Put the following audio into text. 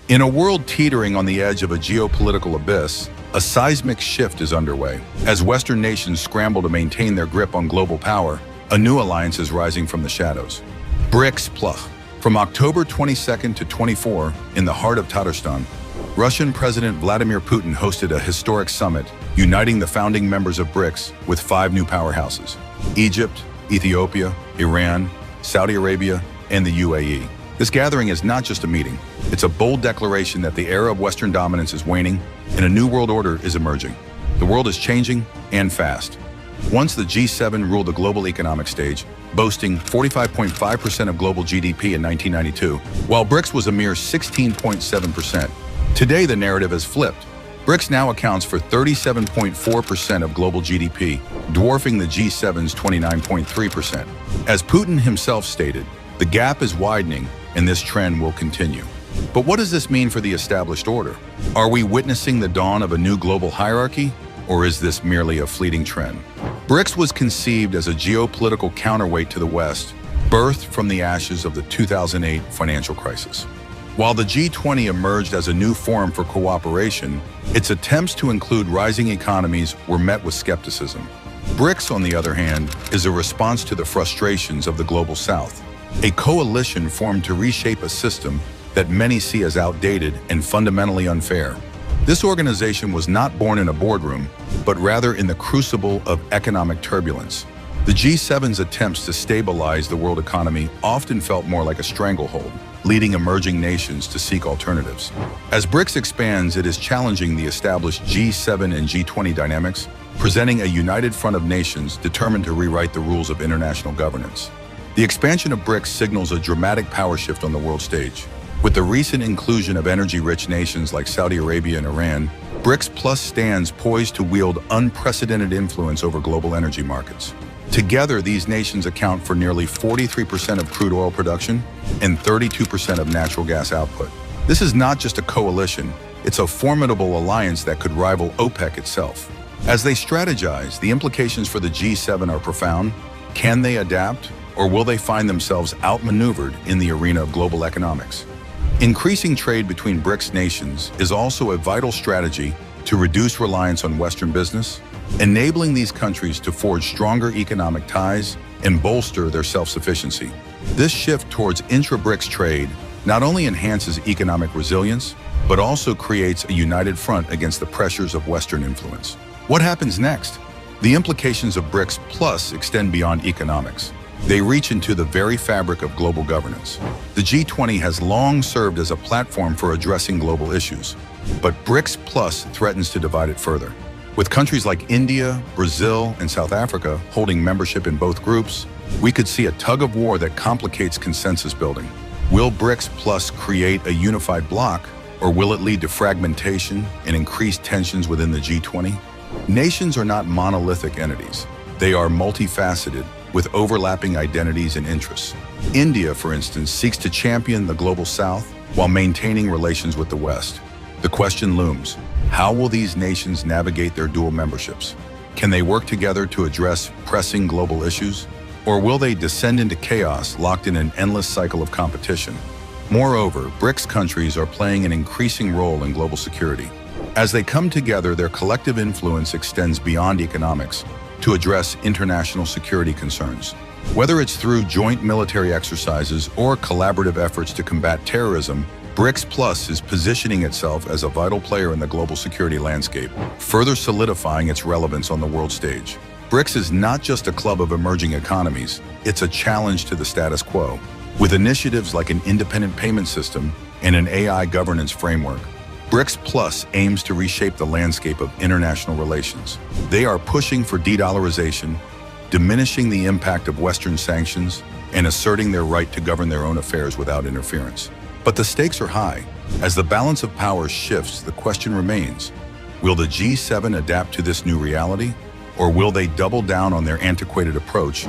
In a world teetering on the edge of a geopolitical abyss, a seismic shift is underway. As Western nations scramble to maintain their grip on global power, a new alliance is rising from the shadows. Brics Plus. From October 22nd to 24, in the heart of Tatarstan, Russian President Vladimir Putin hosted a historic summit, uniting the founding members of Brics with 5 new powerhouses: Egypt, Ethiopia, Iran, Saudi Arabia, and the UAE. This gathering is not just a meeting. It's a bold declaration that the era of Western dominance is waning and a new world order is emerging. The world is changing, and fast. Once the G7 ruled the global economic stage, boasting 45.5% of global GDP in 1992, while Brics was a mere 16.7%. Today, the narrative has flipped. Brics now accounts for 37.4% of global GDP, dwarfing the G7's 29.3%. As Putin himself stated, the gap is widening, and this trend will continue. But what does this mean for the established order? Are we witnessing the dawn of a new global hierarchy, or is this merely a fleeting trend? Brics was conceived as a geopolitical counterweight to the West, birthed from the ashes of the 2008 financial crisis. While the G20 emerged as a new forum for cooperation, its attempts to include rising economies were met with skepticism. Brics, on the other hand, is a response to the frustrations of the Global South, a coalition formed to reshape a system that many see as outdated and fundamentally unfair. This organization was not born in a boardroom, but rather in the crucible of economic turbulence. The G7's attempts to stabilize the world economy often felt more like a stranglehold, leading emerging nations to seek alternatives. As Brics expands, it is challenging the established G7 and G20 dynamics, presenting a united front of nations determined to rewrite the rules of international governance. The expansion of Brics signals a dramatic power shift on the world stage. With the recent inclusion of energy-rich nations like Saudi Arabia and Iran, Brics Plus stands poised to wield unprecedented influence over global energy markets. Together, these nations account for nearly 43% of crude oil production and 32% of natural gas output. This is not just a coalition, it's a formidable alliance that could rival OPEC itself. As they strategize, the implications for the G7 are profound. Can they adapt, or will they find themselves outmaneuvered in the arena of global economics? Increasing trade between Brics nations is also a vital strategy to reduce reliance on Western business, enabling these countries to forge stronger economic ties and bolster their self-sufficiency. This shift towards intra-Brics trade not only enhances economic resilience, but also creates a united front against the pressures of Western influence. What happens next? The implications of Brics Plus extend beyond economics. They reach into the very fabric of global governance. The G20 has long served as a platform for addressing global issues, but Brics Plus threatens to divide it further. With countries like India, Brazil, and South Africa holding membership in both groups, we could see a tug-of-war that complicates consensus building. Will Brics Plus create a unified bloc, or will it lead to fragmentation and increased tensions within the G20? Nations are not monolithic entities. They are multifaceted, with overlapping identities and interests. India, for instance, seeks to champion the Global South while maintaining relations with the West. The question looms: how will these nations navigate their dual memberships? Can they work together to address pressing global issues? Or will they descend into chaos, locked in an endless cycle of competition? Moreover, Brics countries are playing an increasing role in global security. As they come together, their collective influence extends beyond economics to address international security concerns. Whether it's through joint military exercises or collaborative efforts to combat terrorism, Brics Plus is positioning itself as a vital player in the global security landscape, further solidifying its relevance on the world stage. Brics is not just a club of emerging economies, it's a challenge to the status quo. With initiatives like an independent payment system and an AI governance framework, Brics Plus aims to reshape the landscape of international relations. They are pushing for de-dollarization, diminishing the impact of Western sanctions, and asserting their right to govern their own affairs without interference. But the stakes are high. As the balance of power shifts, the question remains: will the G7 adapt to this new reality, or will they double down on their antiquated approach,